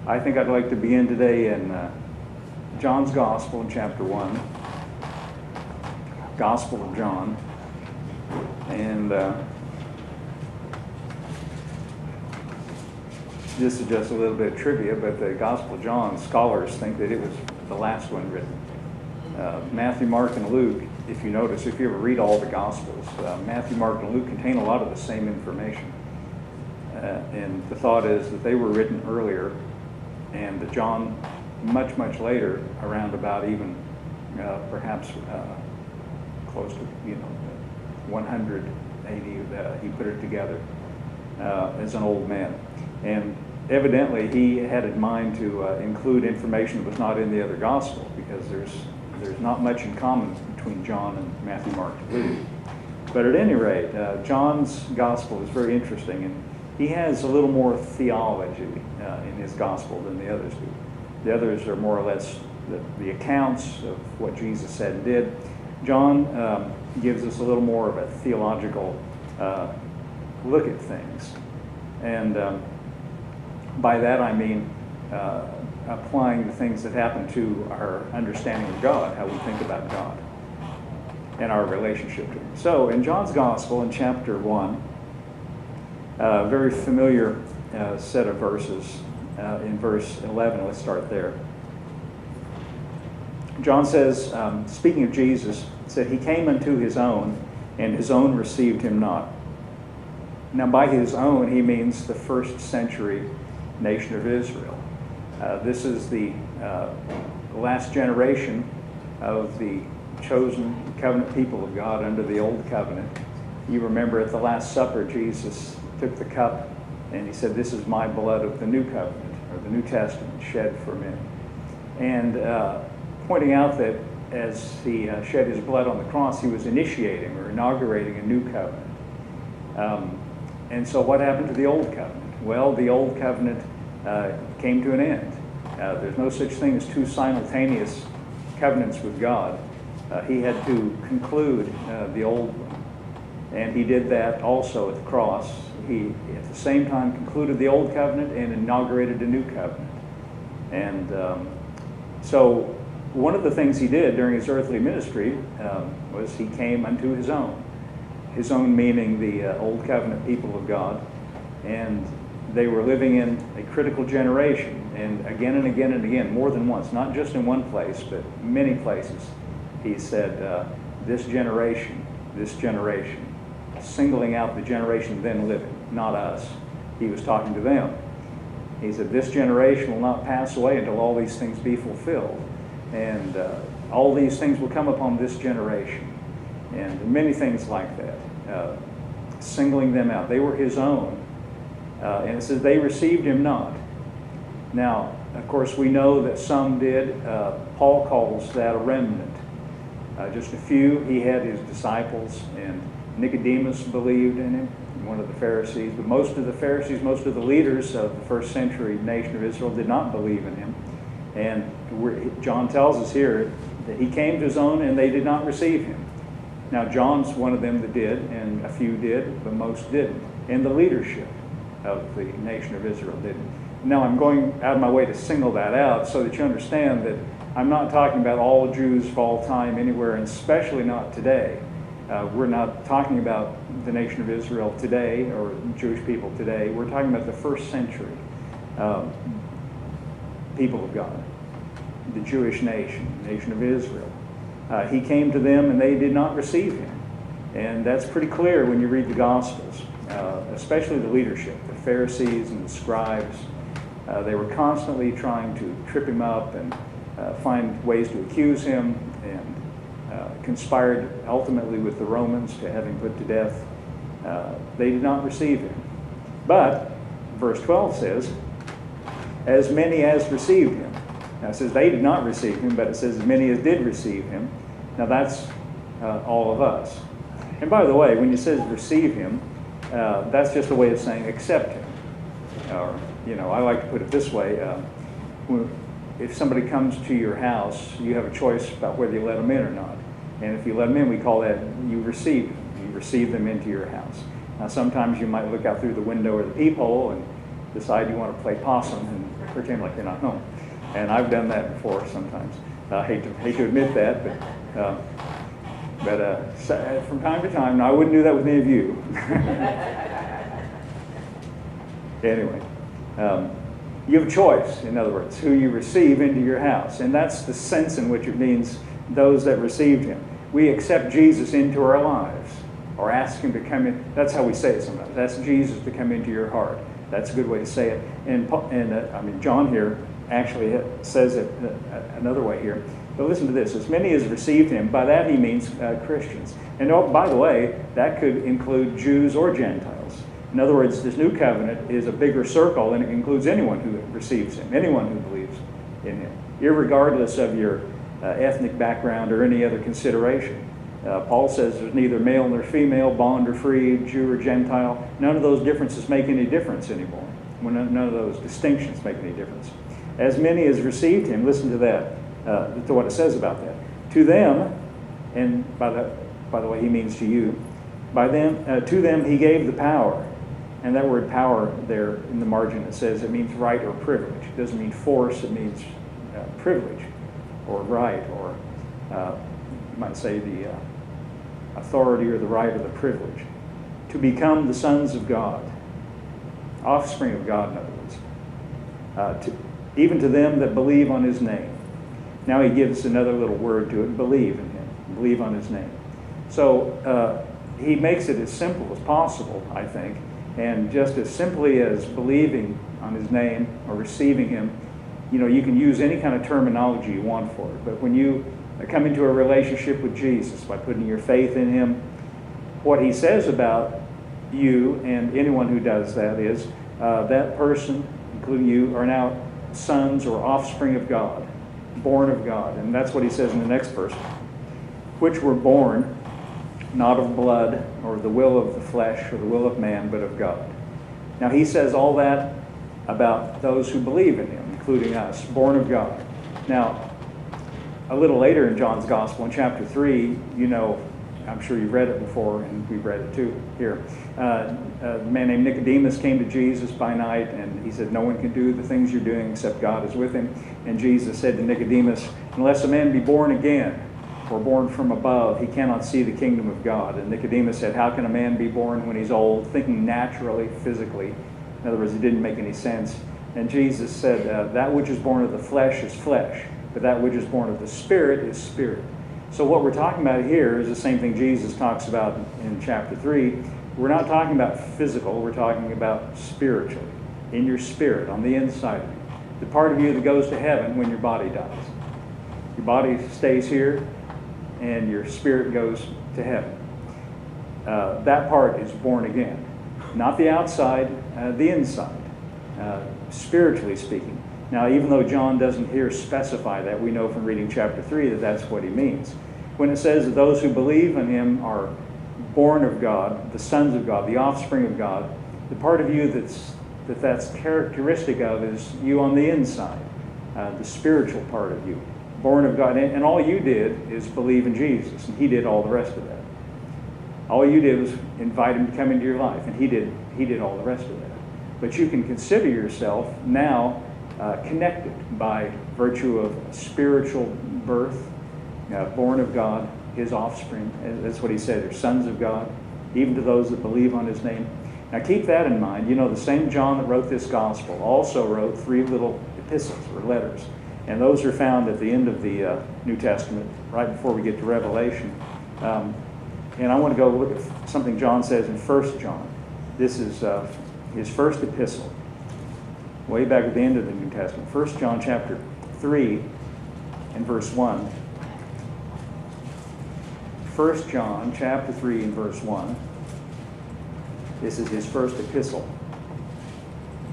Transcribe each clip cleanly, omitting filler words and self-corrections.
I think I'd like to begin today in John's Gospel in chapter 1. Gospel of John. And this is just a little bit of trivia, but the Gospel of John, scholars think that it was the last one written. Matthew, Mark, and Luke, if you notice, if you ever read all the Gospels, Matthew, Mark, and Luke contain a lot of the same information. And the thought is that they were written earlier, and that John, much, much later, around about even perhaps close to 180, he put it together as an old man. And evidently he had in mind to include information that was not in the other Gospel, because there's not much in common between John and Matthew, Mark, and Luke. But at any rate, John's Gospel is very interesting, and he has a little more theology in his Gospel than the others do. The others are more or less the accounts of what Jesus said and did. John gives us a little more of a theological look at things. And by that I mean applying the things that happen to our understanding of God, how we think about God, and our relationship to Him. So in John's Gospel, in chapter 1, a very familiar set of verses. In verse 11, let's start there. John says, speaking of Jesus, said, "He came unto his own, and his own received him not." Now, by his own, he means the first century nation of Israel. This is the last generation of the chosen covenant people of God under the old covenant. You remember at the Last Supper, Jesus took the cup and he said, "This is my blood of the new covenant," or the New Testament, shed for many. And pointing out that as he shed his blood on the cross, he was initiating or inaugurating a new covenant. And so what happened to the old covenant? Well, the old covenant came to an end. There's no such thing as two simultaneous covenants with God. He had to conclude the old one. And he did that also at the cross. He, at the same time, concluded the old covenant and inaugurated a new covenant. And so one of the things he did during his earthly ministry was he came unto his own. His own meaning the old covenant people of God. And they were living in a critical generation. And again and again and again, more than once, not just in one place, but many places, he said, this generation, singling out the generation then living, not us. He was talking to them. He said, this generation will not pass away until all these things be fulfilled. And all these things will come upon this generation. And many things like that, singling them out. They were his own. And it says, they received him not. Now, of course, we know that some did. Paul calls that a remnant. Just a few. He had his disciples, and Nicodemus believed in him, one of the Pharisees. But most of the Pharisees, most of the leaders of the first century nation of Israel did not believe in him. And John tells us here that he came to his own and they did not receive him. Now, John's one of them that did, and a few did, but most didn't. And the leadership of the nation of Israel didn't. Now, I'm going out of my way to single that out so that you understand that I'm not talking about all Jews of all time anywhere, and especially not today. We're not talking about the nation of Israel today or Jewish people today. We're talking about the first century people of God, the Jewish nation of Israel. He came to them and they did not receive him. And that's pretty clear when you read the Gospels, especially the leadership, the Pharisees and the scribes. They were constantly trying to trip him up and find ways to accuse him, and conspired ultimately with the Romans to have him put to death. They did not receive him. But verse 12 says, as many as received him. Now it says they did not receive him, but it says as many as did receive him. Now that's all of us. And by the way, when it says receive him, that's just a way of saying accept him. Or, I like to put it this way. If somebody comes to your house, you have a choice about whether you let them in or not. And if you let them in, we call that you receive them. You receive them into your house. Now, sometimes you might look out through the window or the peephole and decide you want to play possum and pretend like you're not home. And I've done that before sometimes. I hate to admit that, but from time to time, now I wouldn't do that with any of you. Anyway, you have a choice, in other words, who you receive into your house. And that's the sense in which it means those that received him. We accept Jesus into our lives, or ask him to come in. That's how we say it sometimes. Ask Jesus to come into your heart. That's a good way to say it. And John here actually says it another way here. But listen to this. As many as received him, by that he means Christians. And oh, by the way, that could include Jews or Gentiles. In other words, this new covenant is a bigger circle, and it includes anyone who receives him, anyone who believes in him, irregardless of your ethnic background or any other consideration. Paul says there's neither male nor female, bond or free, Jew or Gentile. None of those differences make any difference anymore. None of those distinctions make any difference. As many as received him, listen to that, to what it says about that. To them, and by the way, he means to you, to them he gave the power. And that word power there in the margin, it says it means right or privilege. It doesn't mean force, it means privilege or right, or you might say the authority or the right or the privilege. To become the sons of God, offspring of God, in other words. Even to them that believe on his name. Now he gives another little word to it, believe in him, believe on his name. So he makes it as simple as possible, I think, and just as simply as believing on his name or receiving him, you can use any kind of terminology you want for it. But when you come into a relationship with Jesus by putting your faith in him, what he says about you and anyone who does that is that person, including you, are now sons or offspring of God, born of God. And that's what he says in the next verse, which were born not of blood or the will of the flesh or the will of man, but of God. Now he says all that about those who believe in him, including us, born of God. Now, a little later in John's Gospel, in chapter 3, I'm sure you've read it before, and we've read it too here. A man named Nicodemus came to Jesus by night, and he said, no one can do the things you're doing except God is with him. And Jesus said to Nicodemus, unless a man be born again, or born from above, he cannot see the kingdom of God. And Nicodemus said, how can a man be born when he's old? Thinking naturally, physically. In other words, it didn't make any sense. And Jesus said, that which is born of the flesh is flesh, but that which is born of the Spirit is spirit. So what we're talking about here is the same thing Jesus talks about in chapter 3. We're not talking about physical, we're talking about spiritually, in your spirit, on the inside of you. The part of you that goes to heaven when your body dies. Your body stays here, and your spirit goes to heaven. That part is born again. Not the outside, the inside, spiritually speaking. Now, even though John doesn't here specify that, we know from reading chapter 3 that that's what he means. When it says that those who believe in him are born of God, the sons of God, the offspring of God, the part of you that's characteristic of is you on the inside, the spiritual part of you. Born of God, and all you did is believe in Jesus, and he did all the rest of that. All you did was invite him to come into your life, and he did all the rest of that. But you can consider yourself now connected by virtue of spiritual birth, born of God, his offspring. That's what he said, they're sons of God, even to those that believe on his name. Now keep that in mind. The same John that wrote this gospel also wrote 3 little epistles or letters. And those are found at the end of the New Testament, right before we get to Revelation. And I want to go look at something John says in 1 John. This is his first epistle, way back at the end of the New Testament. 1 John chapter 3 and verse 1. 1 John chapter 3 and verse 1. This is his first epistle.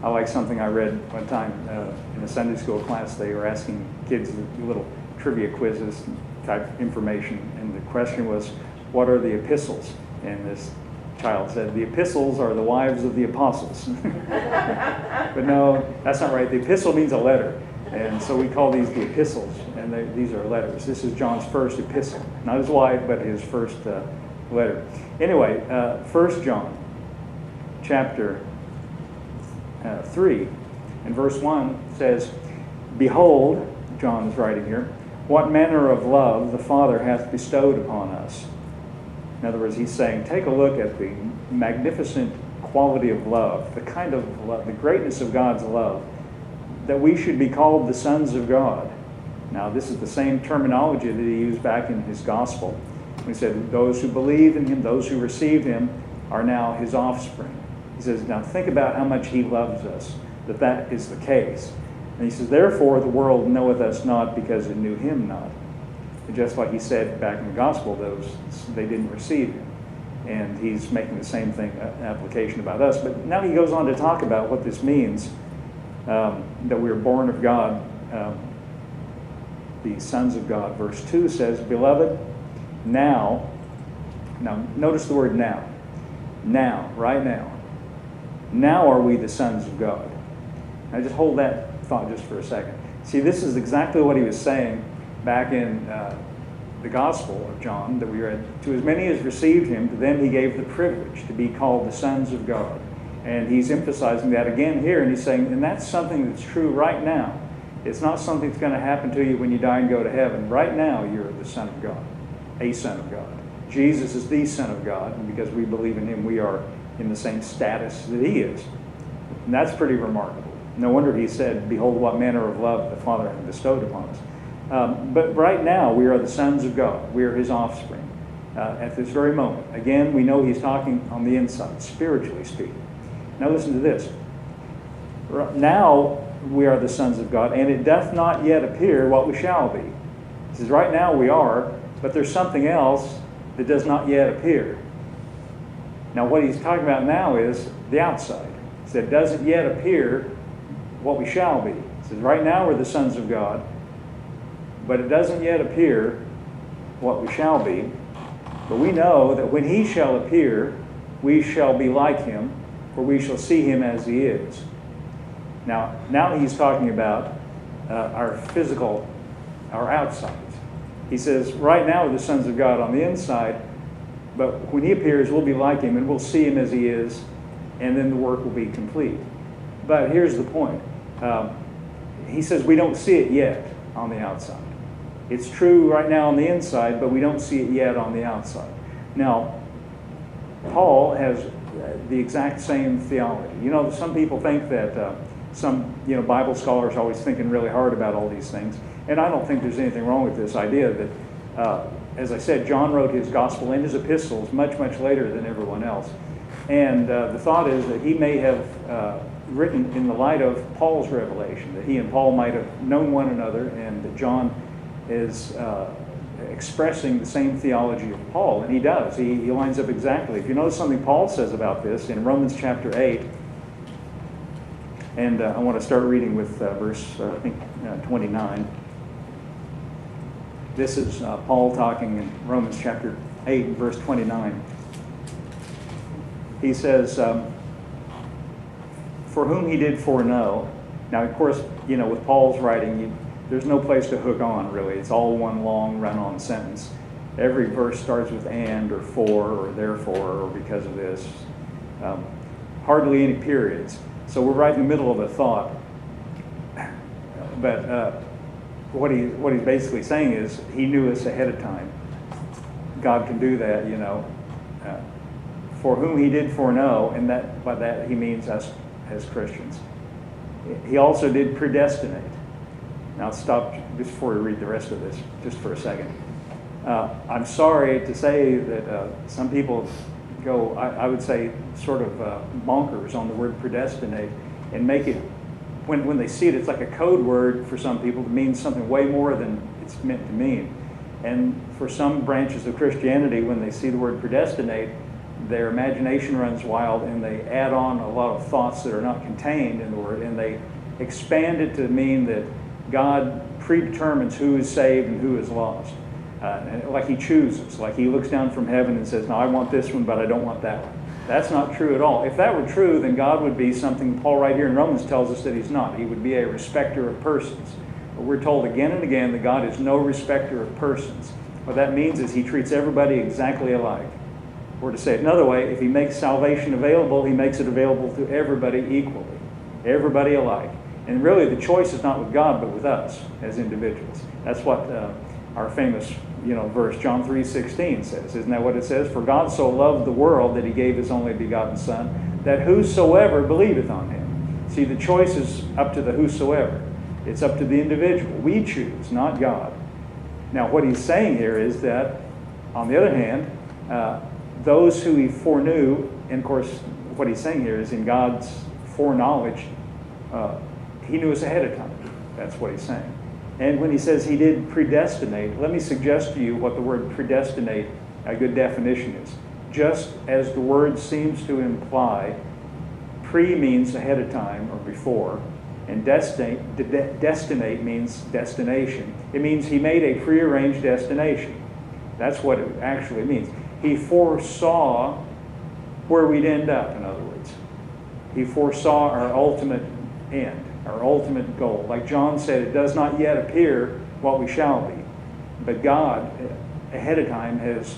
I like something I read one time in a Sunday school class. They were asking kids little trivia quizzes type information, and the question was, what are the epistles? And this child said, the epistles are the wives of the apostles. But no, that's not right. The epistle means a letter, and so we call these the epistles, and these are letters. This is John's first epistle, not his wife, but his first letter. Anyway, 1 John chapter 3 And verse 1 says, "Behold," John is writing here, "what manner of love the Father hath bestowed upon us." In other words, he's saying, take a look at the magnificent quality of love, the kind of love, the greatness of God's love, that we should be called the sons of God. Now, this is the same terminology that he used back in his gospel. He said, those who believe in him, those who received him, are now his offspring. He says, now think about how much he loves us, that is the case. And he says, therefore the world knoweth us not because it knew him not. And just like he said back in the gospel, they didn't receive him. And he's making the same thing, application about us. But now he goes on to talk about what this means, that we are born of God, the sons of God. Verse 2 says, "Beloved, now notice the word now. Now, right now. Now are we the sons of God." Now just hold that thought just for a second. See, this is exactly what he was saying back in the Gospel of John that we read. To as many as received him, to them he gave the privilege to be called the sons of God. And he's emphasizing that again here, and he's saying, and that's something that's true right now. It's not something that's going to happen to you when you die and go to heaven. Right now, you're the Son of God, a Son of God. Jesus is the Son of God, and because we believe in him, we are in the same status that he is. And that's pretty remarkable. No wonder he said, "Behold, what manner of love the Father hath bestowed upon us." But right now, we are the sons of God. We are his offspring at this very moment. Again, we know he's talking on the inside, spiritually speaking. Now listen to this. Now we are the sons of God, and it doth not yet appear what we shall be. He says, right now we are, but there's something else that does not yet appear. Now what he's talking about now is the outside. He said, it doesn't yet appear what we shall be. He says, right now we're the sons of God, but it doesn't yet appear what we shall be. But we know that when he shall appear, we shall be like him, for we shall see him as he is. Now he's talking about our physical, our outsides. He says, right now we're the sons of God on the inside, but when he appears, we'll be like him, and we'll see him as he is, and then the work will be complete. But here's the point. He says we don't see it yet on the outside. It's true right now on the inside, but we don't see it yet on the outside. Now, Paul has the exact same theology. You know, some people think that some Bible scholars are always thinking really hard about all these things, and I don't think there's anything wrong with this idea that, as I said, John wrote his gospel and his epistles much, much later than everyone else. And the thought is that he may have written in the light of Paul's revelation, that he and Paul might have known one another, and that John is expressing the same theology of Paul, and he does. He lines up exactly. If you notice something Paul says about this in Romans chapter 8, and I want to start reading with verse 29. This is Paul talking in Romans chapter 8, verse 29. He says, for whom he did foreknow. Now, of course, with Paul's writing, there's no place to hook on, really. It's all one long run-on sentence. Every verse starts with and, or for, or therefore, or because of this. Hardly any periods. So we're right in the middle of a thought. But what he's basically saying is he knew us ahead of time. God can do that, for whom he did foreknow, and by that he means us as Christians. He also did predestinate. Now stop just before we read the rest of this, just for a second. I'm sorry to say that some people go, I would say, sort of bonkers on the word predestinate, and make it, when they see it, it's like a code word for some people that means something way more than it's meant to mean. And for some branches of Christianity, when they see the word predestinate, their imagination runs wild, and they add on a lot of thoughts that are not contained in the word, and they expand it to mean that God predetermines who is saved and who is lost. Like he chooses, like he looks down from heaven and says, no, I want this one, but I don't want that one. That's not true at all. If that were true, then God would be something Paul right here in Romans tells us that he's not. He would be a respecter of persons. But we're told again and again that God is no respecter of persons. What that means is he treats everybody exactly alike. Or to say it another way, if he makes salvation available, he makes it available to everybody equally, everybody alike. And really the choice is not with God, but with us as individuals. That's what our famous verse, John 3:16 says. Isn't that what it says? For God so loved the world that he gave his only begotten Son, that whosoever believeth on him. See, the choice is up to the whosoever. It's up to the individual. We choose, not God. Now, what he's saying here is that, on the other hand, those who he foreknew, and of course, what he's saying here is in God's foreknowledge, he knew us ahead of time. That's what he's saying. And when he says he did predestinate, let me suggest to you what the word predestinate, a good definition is. Just as the word seems to imply, pre means ahead of time or before, and destinate means destination. It means he made a prearranged destination. That's what it actually means. He foresaw where we'd end up, in other words. He foresaw our ultimate end, our ultimate goal. Like John said, it does not yet appear what we shall be. But God, ahead of time, has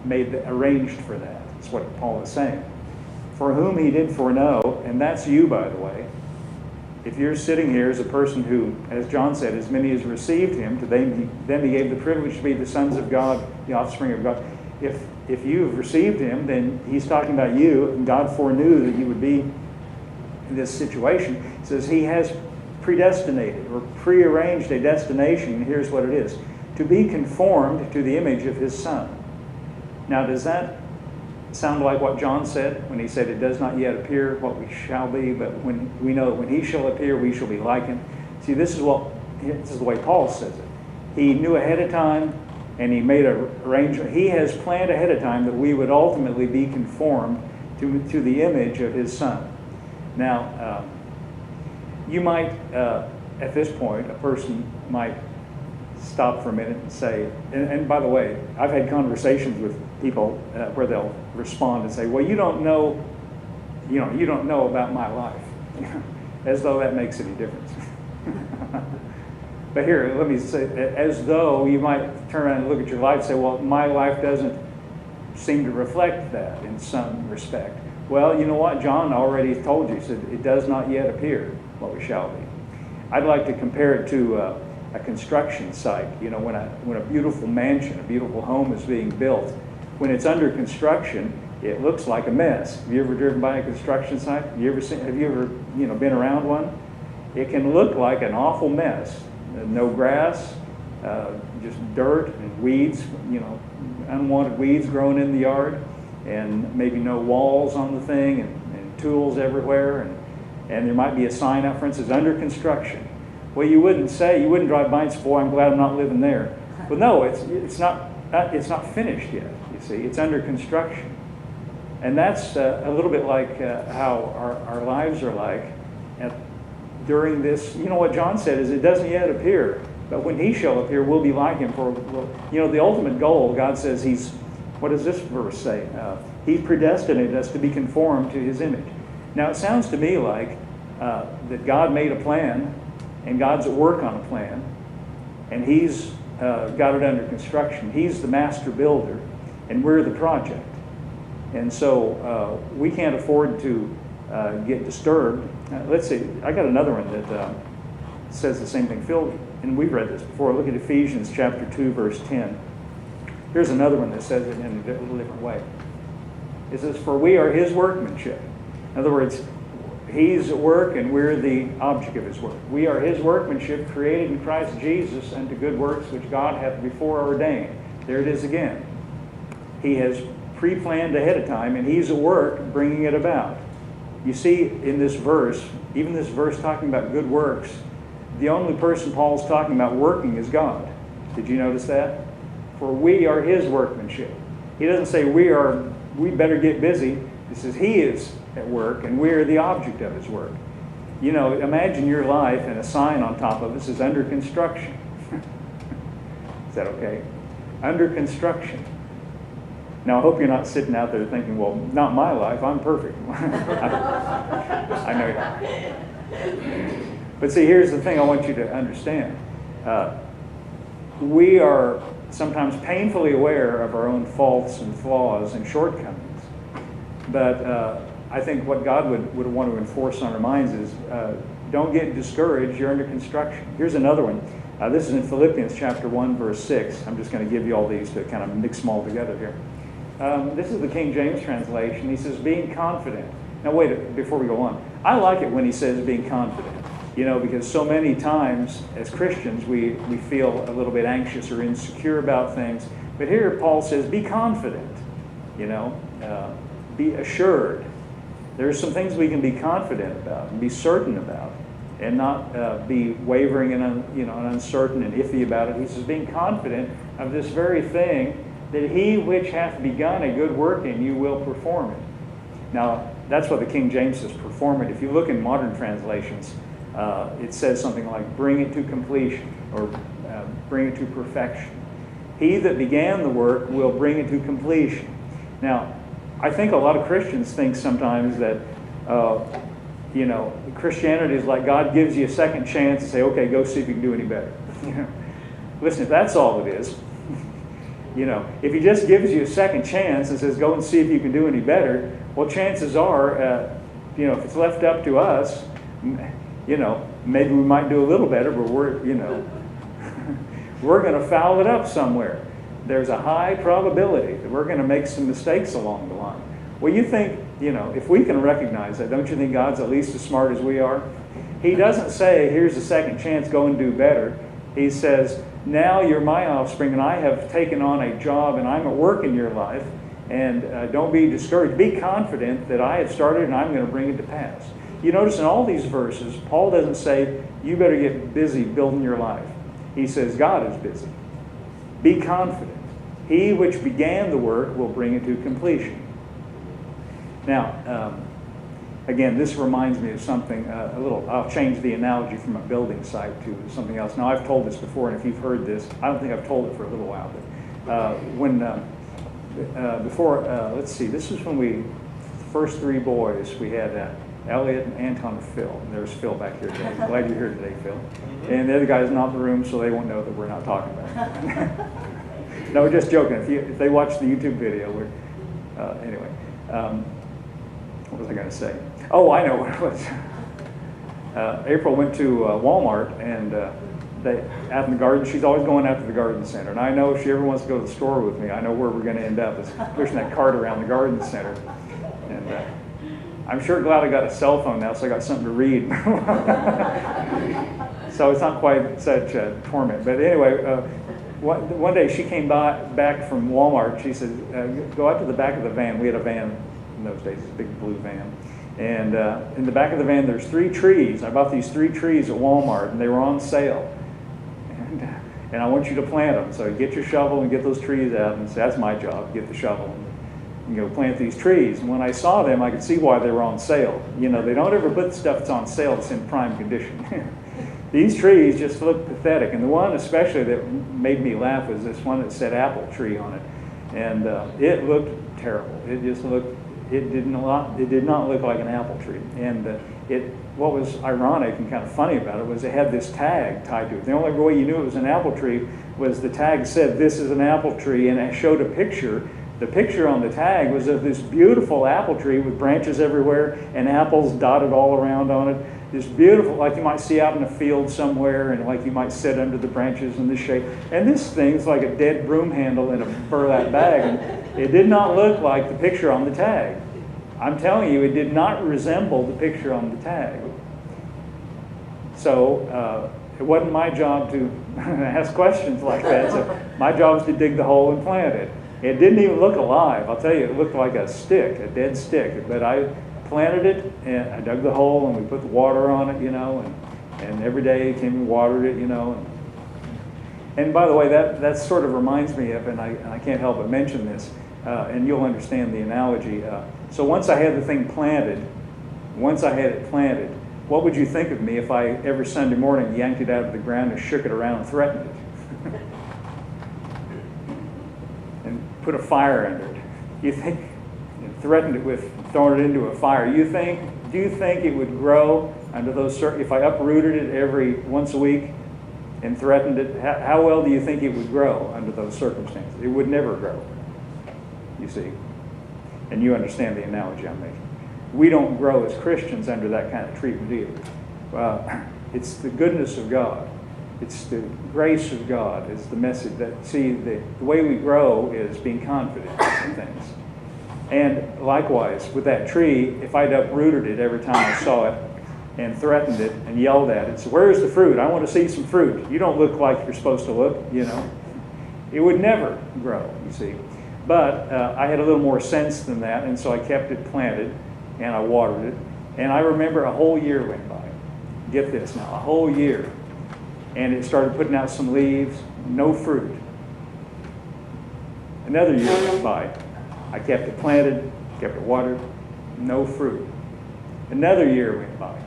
arranged for that. That's what Paul is saying. For whom he did foreknow, and that's you, by the way. If you're sitting here as a person who, as John said, as many as received him, to them he gave the privilege to be the sons of God, the offspring of God. If you've received him, then he's talking about you, and God foreknew that you would be in this situation. He says he has predestinated or prearranged a destination, and here's what it is: to be conformed to the image of his Son. Now, does that sound like what John said when he said it does not yet appear what we shall be, but when we know that when he shall appear, we shall be like him? See, this is the way Paul says it. He knew ahead of time, and he made an arrangement. He has planned ahead of time that we would ultimately be conformed to the image of his Son. Now, you might, at this point, a person might stop for a minute and say, and by the way, I've had conversations with people where they'll respond and say, well, you don't know about my life, as though that makes any difference. But here, let me say, as though you might turn around and look at your life and say, well, my life doesn't seem to reflect that in some respect. Well, you know what? John already told you. He said, it does not yet appear what we shall be. I'd like to compare it to a construction site. You know, when a beautiful mansion, a beautiful home is being built, when it's under construction, it looks like a mess. Have you ever driven by a construction site? Have you ever been around one? It can look like an awful mess. No grass, just dirt and weeds, unwanted weeds growing in the yard, and maybe no walls on the thing, and tools everywhere, and there might be a sign out front that says under construction. Well, you wouldn't drive by and say, boy, I'm glad I'm not living there. But no, it's not finished yet, you see. It's under construction. And that's a little bit like how our lives are like during this. You know what John said is it doesn't yet appear, but when he shall appear, we'll be like him. For the ultimate goal, God says what does this verse say? He predestinated us to be conformed to his image. Now, it sounds to me like that God made a plan, and God's at work on a plan, and he's got it under construction. He's the master builder, and we're the project. And so we can't afford to get disturbed. Let's see, I got another one that says the same thing. Phil, and we've read this before. Look at Ephesians chapter 2, verse 10. Here's another one that says it in a little different way. It says, for we are his workmanship. In other words, he's at work and we're the object of his work. We are his workmanship, created in Christ Jesus unto good works which God hath before ordained. There it is again. He has pre-planned ahead of time, and he's at work bringing it about. You see in this verse, even this verse talking about good works, the only person Paul's talking about working is God. Did you notice that? For we are his workmanship. He doesn't say we better get busy. He says he is at work and we are the object of his work. You know, imagine your life and a sign on top of it says under construction. Is that okay? Under construction. Now, I hope you're not sitting out there thinking, well, not my life, I'm perfect. I know. But see, here's the thing I want you to understand. We are sometimes painfully aware of our own faults and flaws and shortcomings. But I think what God would want to enforce on our minds is Don't get discouraged. You're under construction. Here's another one. This is in Philippians chapter 1, verse 6. I'm just going to give you all these to kind of mix them all together here. This is the King James translation. He says, being confident. Now wait, before we go on. I like it when he says being confident. Because so many times as Christians we feel a little bit anxious or insecure about things. But here Paul says, be confident. Be assured. There's some things we can be confident about and be certain about, and not be wavering and uncertain and iffy about it. He says, being confident of this very thing, that he which hath begun a good work in you will perform it. Now, that's what the King James says, perform it. If you look in modern translations, it says something like, bring it to completion, or bring it to perfection. He that began the work will bring it to completion. Now, I think a lot of Christians think sometimes that, Christianity is like God gives you a second chance and say, okay, go see if you can do any better. Listen, if that's all it is, if he just gives you a second chance and says, go and see if you can do any better, well, chances are, if it's left up to us, maybe we might do a little better, but we're going to foul it up somewhere. There's a high probability that we're going to make some mistakes along the line. Well, you think, if we can recognize that, don't you think God's at least as smart as we are? He doesn't say, here's a second chance, go and do better. He says, now you're my offspring, and I have taken on a job, and I'm at work in your life, and don't be discouraged. Be confident that I have started, and I'm going to bring it to pass. You notice in all these verses, Paul doesn't say, you better get busy building your life. He says, God is busy. Be confident. He which began the work will bring it to completion. Now, again, this reminds me of something I'll change the analogy from a building site to something else. Now, I've told this before, and if you've heard this, I don't think I've told it for a little while, but let's see, this is when the first three boys, we had Elliot and Anton and Phil. There's Phil back here today. Glad you're here today, Phil. And the other guy's not in the room, so they won't know that we're not talking about it. No, we're just joking. If they watch the YouTube video, anyway. What was I going to say? Oh, I know what it was. April went to Walmart, and out in the garden, she's always going out to the garden center. And I know if she ever wants to go to the store with me, I know where we're going to end up, is pushing that cart around the garden center. And I'm sure glad I got a cell phone now, so I got something to read. So it's not quite such a torment. But anyway, one day she came back from Walmart. She said, go out to the back of the van. We had a van in those days, a big blue van. And in the back of the van, there's 3 trees. I bought these 3 trees at Walmart, and they were on sale. And I want you to plant them. So get your shovel and get those trees out. And say, that's my job, get the shovel and plant these trees. And when I saw them, I could see why they were on sale. They don't ever put stuff that's on sale that's in prime condition. These trees just look pathetic. And the one especially that made me laugh was this one that said apple tree on it. And it looked terrible. It did not look like an apple tree. And what was ironic and kind of funny about it was it had this tag tied to it. The only way you knew it was an apple tree was the tag said, this is an apple tree, and it showed a picture. The picture on the tag was of this beautiful apple tree with branches everywhere and apples dotted all around on it. This beautiful, like you might see out in a field somewhere, and like you might sit under the branches in this shape. And this thing's like a dead broom handle in a burlap bag. And it did not look like the picture on the tag. I'm telling you, it did not resemble the picture on the tag. So it wasn't my job to ask questions like that. So my job was to dig the hole and plant it. It didn't even look alive. I'll tell you, it looked like a stick, a dead stick. But I planted it, and I dug the hole, and we put the water on it, and every day came and watered it, And by the way, that sort of reminds me of, and I can't help but mention this, and you'll understand the analogy. So once I had the thing planted, what would you think of me if I every Sunday morning yanked it out of the ground and shook it around and threatened it? And put a fire under it. You think, threatened it with throwing it into a fire. Do you think it would grow under those if I uprooted it every once a week and threatened it? How well do you think it would grow under those circumstances? It would never grow, you see. And you understand the analogy I'm making. We don't grow as Christians under that kind of treatment either. it's the goodness of God. It's the grace of God is the message. That see, the way we grow is being confident in things. And likewise, with that tree, if I'd uprooted it every time I saw it and threatened it and yelled at it, so where's the fruit? I want to see some fruit. You don't look like you're supposed to look, you know. It would never grow, you see. But I had a little more sense than that, and so I kept it planted, and I watered it. And I remember a whole year went by. Get this now, a whole year. And it started putting out some leaves, no fruit. Another year went by. I kept it planted, kept it watered, no fruit. Another year went by.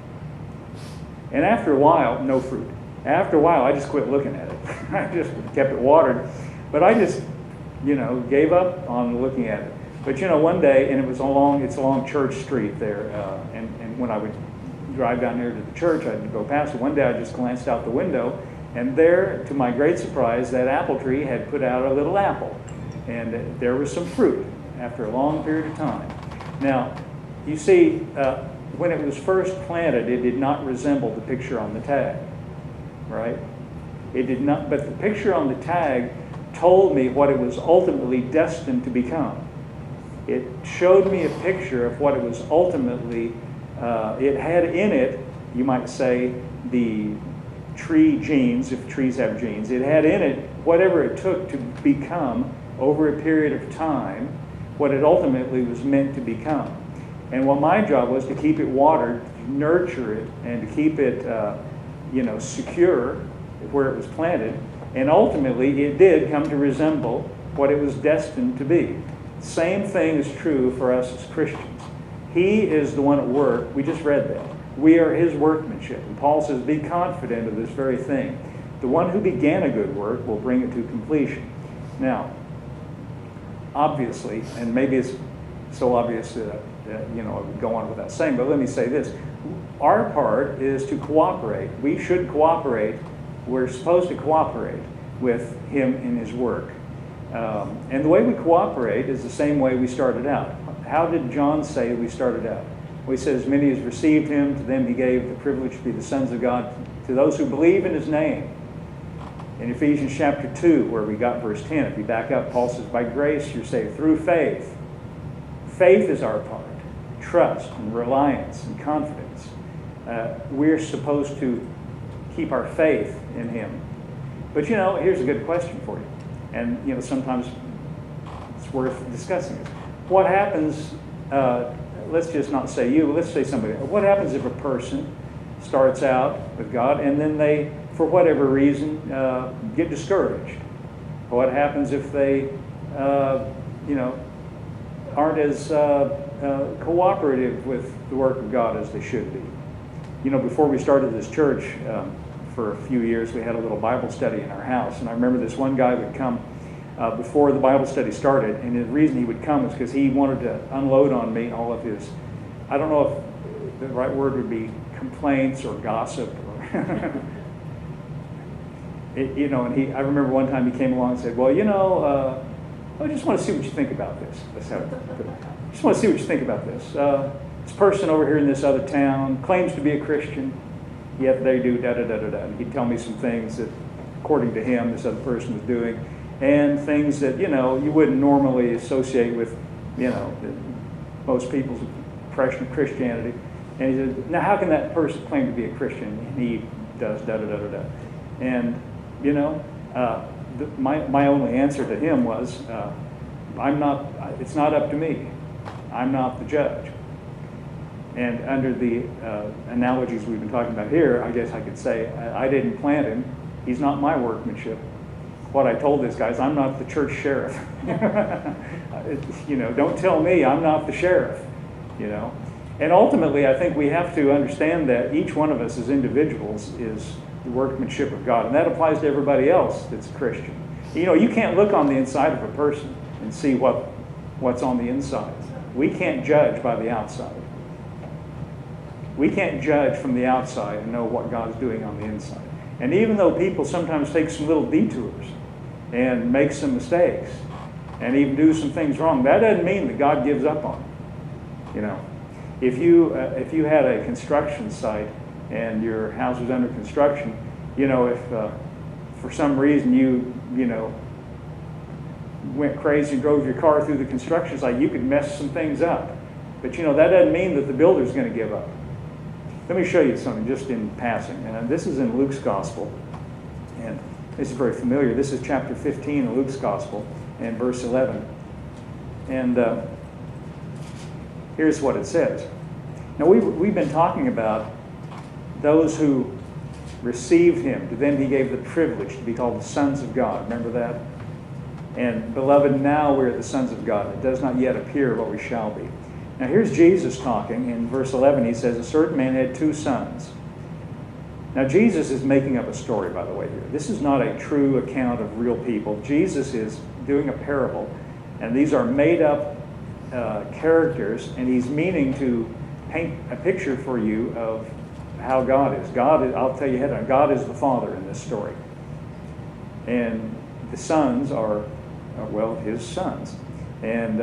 And after a while, no fruit. After a while, I just quit looking at it. I just kept it watered. But I just, you know, gave up on looking at it. But, you know, one day, and it's along Church Street there, and when I would drive down there to the church, I'd go past it. One day I just glanced out the window, and there, to my great surprise, that apple tree had put out a little apple. And there was some fruit after a long period of time. Now, you see, when it was first planted, it did not resemble the picture on the tag, right? It did not, but the picture on the tag told me what it was ultimately destined to become. It showed me a picture of what it was ultimately, it had in it, you might say, the tree genes, if trees have genes. It had in it whatever it took to become, over a period of time, what it ultimately was meant to become. And what my job was to keep it watered, nurture it, and to keep it, secure where it was planted. And ultimately, it did come to resemble what it was destined to be. Same thing is true for us as Christians. He is the one at work. We just read that. We are his workmanship. And Paul says, be confident of this very thing. The one who began a good work will bring it to completion. Now, obviously, and maybe it's so obvious that I would go on without saying, but let me say this. Our part is to cooperate. We should cooperate. We're supposed to cooperate with him in his work. And the way we cooperate is the same way we started out. How did John say we started out? Well, he says, many has received him, to them he gave the privilege to be the sons of God, to those who believe in his name. In Ephesians chapter 2, where we got verse 10, if you back up, Paul says, by grace you're saved through faith. Faith is our part. Trust and reliance and confidence. We're supposed to keep our faith in him. But here's a good question for you. And sometimes it's worth discussing it. What happens, let's just not say you, let's say somebody. What happens if a person starts out with God and then they, for whatever reason, get discouraged? What happens if they, aren't as cooperative with the work of God as they should be? Before we started this church, for a few years, we had a little Bible study in our house. And I remember this one guy would come before the Bible study started. And the reason he would come is because he wanted to unload on me all of his, I don't know if the right word would be complaints or gossip. Or and I remember one time he came along and said, well, I just want to see what you think about this. Let's have it. I just want to see what you think about this. This person over here in this other town claims to be a Christian, yet they do da-da-da-da-da. And he'd tell me some things that, according to him, this other person was doing, and things that, you wouldn't normally associate with, most people's impression of Christianity. And he said, now how can that person claim to be a Christian? And he does da-da-da-da-da. And, my only answer to him was, it's not up to me. I'm not the judge. And under the analogies we've been talking about here, I guess I could say, I didn't plant him. He's not my workmanship. What I told this guy is, I'm not the church sheriff. Don't tell me I'm not the sheriff. And ultimately, I think we have to understand that each one of us as individuals is the workmanship of God. And that applies to everybody else that's a Christian. You can't look on the inside of a person and see what's on the inside. We can't judge by the outside. We can't judge from the outside and know what God's doing on the inside. And even though people sometimes take some little detours and make some mistakes and even do some things wrong, that doesn't mean that God gives up on them. If you had a construction site and your house was under construction, if for some reason you went crazy and drove your car through the construction site, you could mess some things up. But that doesn't mean that the builder's going to give up. Let me show you something just in passing. And this is in Luke's Gospel. And this is very familiar. This is chapter 15 of Luke's Gospel and verse 11. And here's what it says. Now, we've been talking about those who received him. To them he gave the privilege to be called the sons of God. Remember that? And, beloved, now we're the sons of God. It does not yet appear what we shall be. Now, here's Jesus talking. In verse 11, he says, a certain man had 2 sons. Now, Jesus is making up a story, by the way, here. This is not a true account of real people. Jesus is doing a parable, and these are made-up characters, and he's meaning to paint a picture for you of how God is. I'll tell you head on, God is the Father in this story. And the sons are, his sons. And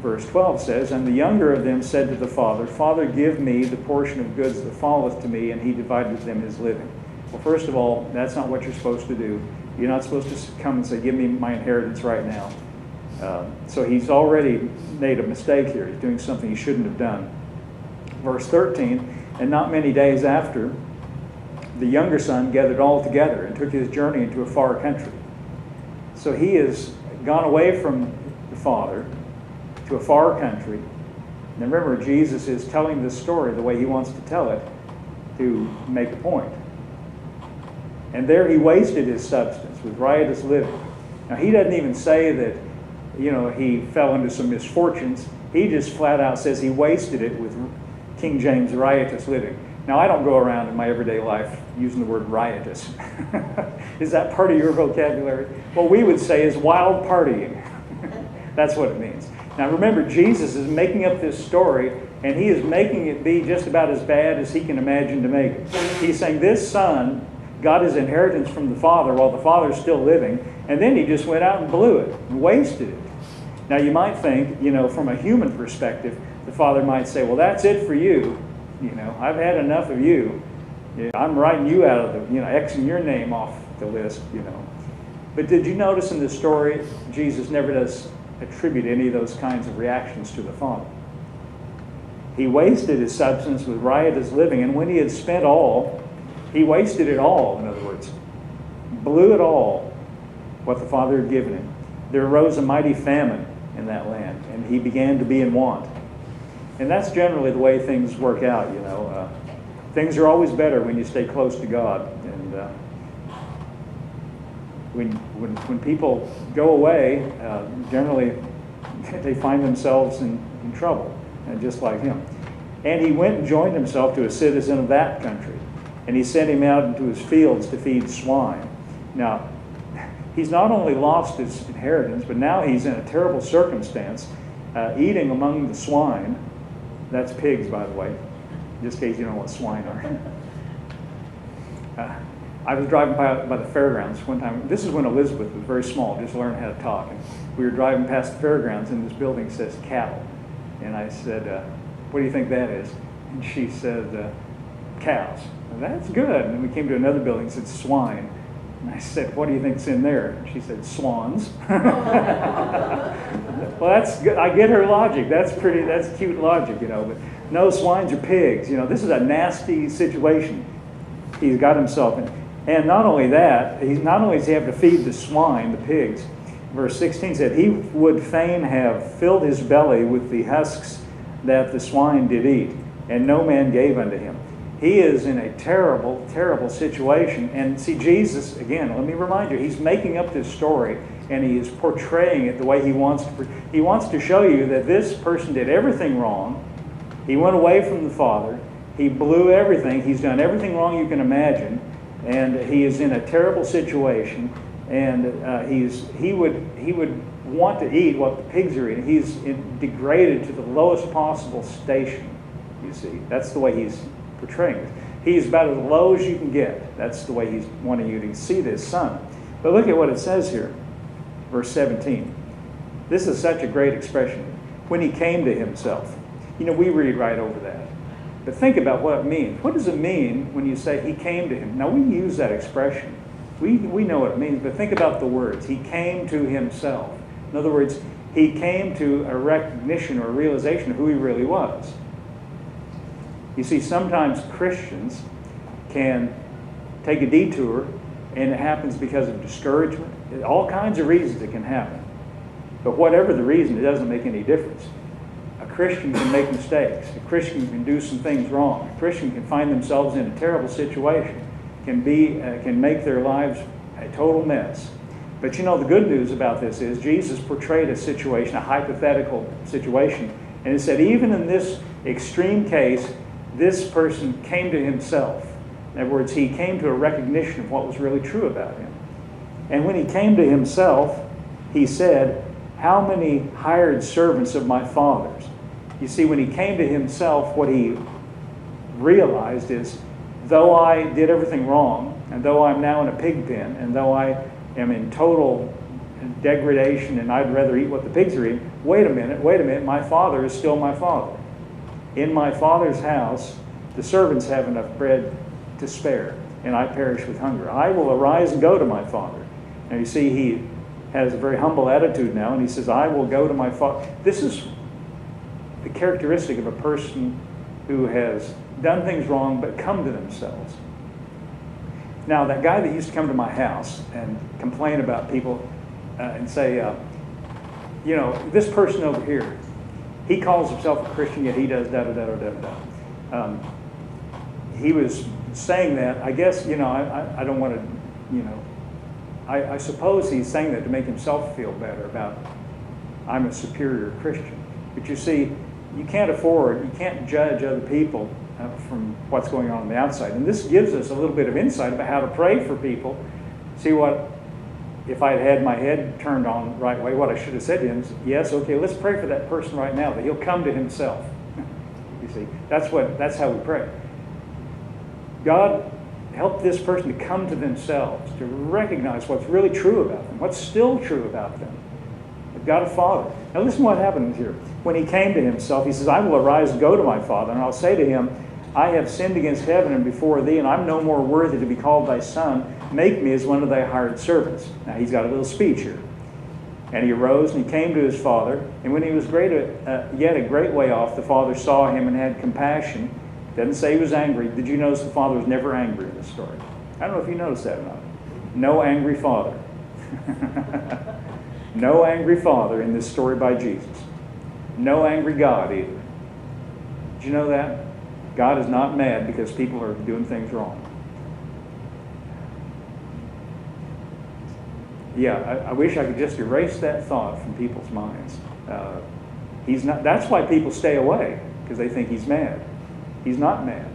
verse 12 says, and the younger of them said to the father, Father, give me the portion of goods that falleth to me, and he divided with them his living. Well, first of all, that's not what you're supposed to do. You're not supposed to come and say, give me my inheritance right now. So he's already made a mistake here. He's doing something he shouldn't have done. Verse 13, and not many days after, the younger son gathered all together and took his journey into a far country. So he has gone away from the Father to a far country. And remember, Jesus is telling this story the way he wants to tell it to make a point. And there he wasted his substance with riotous living. Now, he doesn't even say that, he fell into some misfortunes. He just flat out says he wasted it with King James riotous living. Now, I don't go around in my everyday life using the word riotous. Is that part of your vocabulary? What we would say is wild partying. That's what it means. Now, remember, Jesus is making up this story, and he is making it be just about as bad as he can imagine to make it. He's saying this son got his inheritance from the father while the father's still living, and then he just went out and blew it and wasted it. Now, you might think, from a human perspective, the father might say, well, that's it for you. I've had enough of you. I'm writing you out of the, Xing your name off the list, But did you notice in this story, Jesus never does attribute any of those kinds of reactions to the Father? He wasted his substance with riotous living, and when he had spent all, he wasted it all, in other words. Blew it all, what the Father had given him. There arose a mighty famine in that land, and he began to be in want. And that's generally the way things work out, Things are always better when you stay close to God. And when people go away, generally they find themselves in trouble, just like him. And he went and joined himself to a citizen of that country, and he sent him out into his fields to feed swine. Now, he's not only lost his inheritance, but now he's in a terrible circumstance, eating among the swine. That's pigs, by the way, just in case you don't know what swine are. I was driving by the fairgrounds one time. This is when Elizabeth was very small, just learning how to talk. And we were driving past the fairgrounds, and this building says cattle. And I said, what do you think that is? And she said, cows. Well, that's good. And we came to another building that said swine. And I said, what do you think's in there? And she said, swans. Well, that's good. I get her logic. That's cute logic, But no, swines are pigs. This is a nasty situation he's got himself in. And not only that, not only does he have to feed the swine, the pigs. Verse 16 said, he would fain have filled his belly with the husks that the swine did eat, and no man gave unto him. He is in a terrible, terrible situation. And see, Jesus, again, let me remind you, he's making up this story, and he is portraying it the way he wants to. He wants to show you that this person did everything wrong. He went away from the Father. He blew everything. He's done everything wrong you can imagine. And he is in a terrible situation. And he would want to eat what the pigs are eating. He's degraded to the lowest possible station, you see. That's the way he's portraying it. He's about as low as you can get. That's the way he's wanting you to see this son. But look at what it says here, verse 17. This is such a great expression. When he came to himself. We read right over that. But think about what it means. What does it mean when you say he came to him? Now, we use that expression. We know what it means, but think about the words. He came to himself. In other words, he came to a recognition or a realization of who he really was. You see, sometimes Christians can take a detour, and it happens because of discouragement. All kinds of reasons it can happen. But whatever the reason, it doesn't make any difference. A Christian can make mistakes. A Christian can do some things wrong. A Christian can find themselves in a terrible situation, can make their lives a total mess. But you know, the good news about this is Jesus portrayed a situation, a hypothetical situation, and he said even in this extreme case, this person came to himself. In other words, he came to a recognition of what was really true about him. And when he came to himself, he said, how many hired servants of my father's? You see, when he came to himself, what he realized is, though I did everything wrong, and though I'm now in a pig pen, and though I am in total degradation and I'd rather eat what the pigs are eating, wait a minute, my father is still my father. In my father's house, the servants have enough bread to spare, and I perish with hunger. I will arise and go to my father. Now you see, he has a very humble attitude now, and he says, I will go to my father. This is the characteristic of a person who has done things wrong but come to themselves. Now, that guy that used to come to my house and complain about people and say, you know, this person over here, he calls himself a Christian, yet he does da-da-da-da-da-da. He was saying that, I guess, you know, I don't want to, you know, I suppose he's saying that to make himself feel better about, I'm a superior Christian. But you see, you can't judge other people from what's going on the outside. And this gives us a little bit of insight about how to pray for people. See, what if I had had my head turned on the right way, what I should have said to him is, yes, okay, let's pray for that person right now, that he'll come to himself. You see, that's how we pray. God, help this person to come to themselves, to recognize what's really true about them, what's still true about them. They've got a father. Now listen to what happened here. When he came to himself, he says, I will arise and go to my father, and I'll say to him, I have sinned against heaven and before thee, and I'm no more worthy to be called thy son. Make me as one of thy hired servants. Now he's got a little speech here. And he arose and he came to his father, and when he was yet a great way off, the father saw him and had compassion. Doesn't say he was angry. Did you notice the father was never angry in this story? I don't know if you noticed that or not. No angry father. No angry father in this story by Jesus. No angry God either. Did you know that? God is not mad because people are doing things wrong. Yeah, I wish I could just erase that thought from people's minds. He's not. That's why people stay away, because they think he's mad. He's not mad.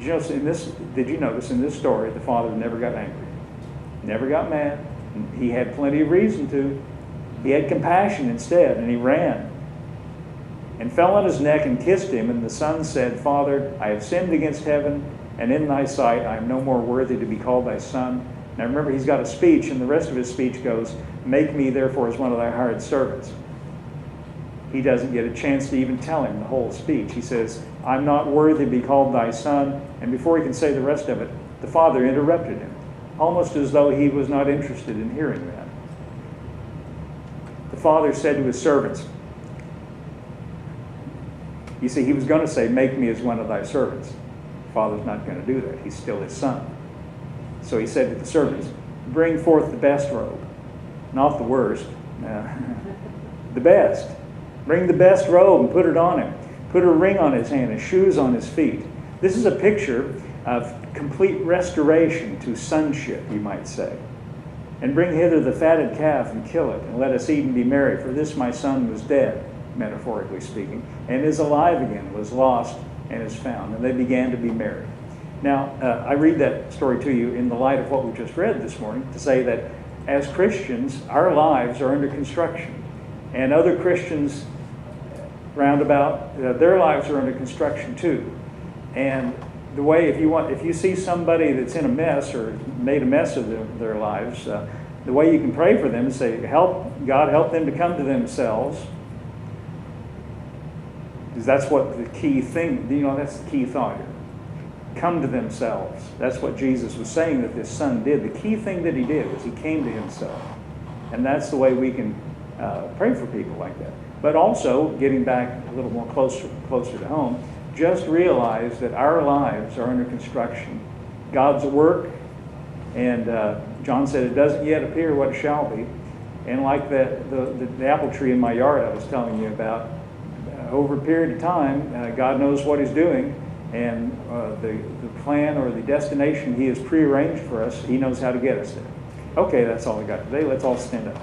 Just in this, did you notice in this story, the father never got angry, never got mad. He had plenty of reason to. He had compassion instead, and he ran and fell on his neck and kissed him. And the son said, Father, I have sinned against heaven, and in thy sight I am no more worthy to be called thy son. Now remember, he's got a speech, and the rest of his speech goes, make me therefore as one of thy hired servants. He doesn't get a chance to even tell him the whole speech. He says, I'm not worthy to be called thy son. And before he can say the rest of it, the father interrupted him, almost as though he was not interested in hearing that. The father said to his servants, you see, he was going to say, make me as one of thy servants. The father's not going to do that. He's still his son. So he said to the servants, bring forth the best robe, not the worst, the best. Bring the best robe and put it on him. Put a ring on his hand and shoes on his feet. This is a picture of complete restoration to sonship, you might say. And bring hither the fatted calf and kill it, and let us eat and be merry, for this my son was dead, metaphorically speaking, and is alive again, was lost and is found. And they began to be merry. Now, I read that story to you in the light of what we just read this morning, to say that as Christians, our lives are under construction. And other Christians roundabout, their lives are under construction too. And the way, if you see somebody that's in a mess or made a mess of their lives, the way you can pray for them is say, God help them to come to themselves. Because that's what the key thing, that's the key thought here. Come to themselves. That's what Jesus was saying that this son did. The key thing that he did was he came to himself. And that's the way we can pray for people like that. But also, getting back a little more closer to home, just realize that our lives are under construction. God's at work, and John said it doesn't yet appear what it shall be. And like the apple tree in my yard I was telling you about, over a period of time, God knows what he's doing, and the plan or the destination he has prearranged for us, he knows how to get us there. Okay, that's all I got today. Let's all stand up.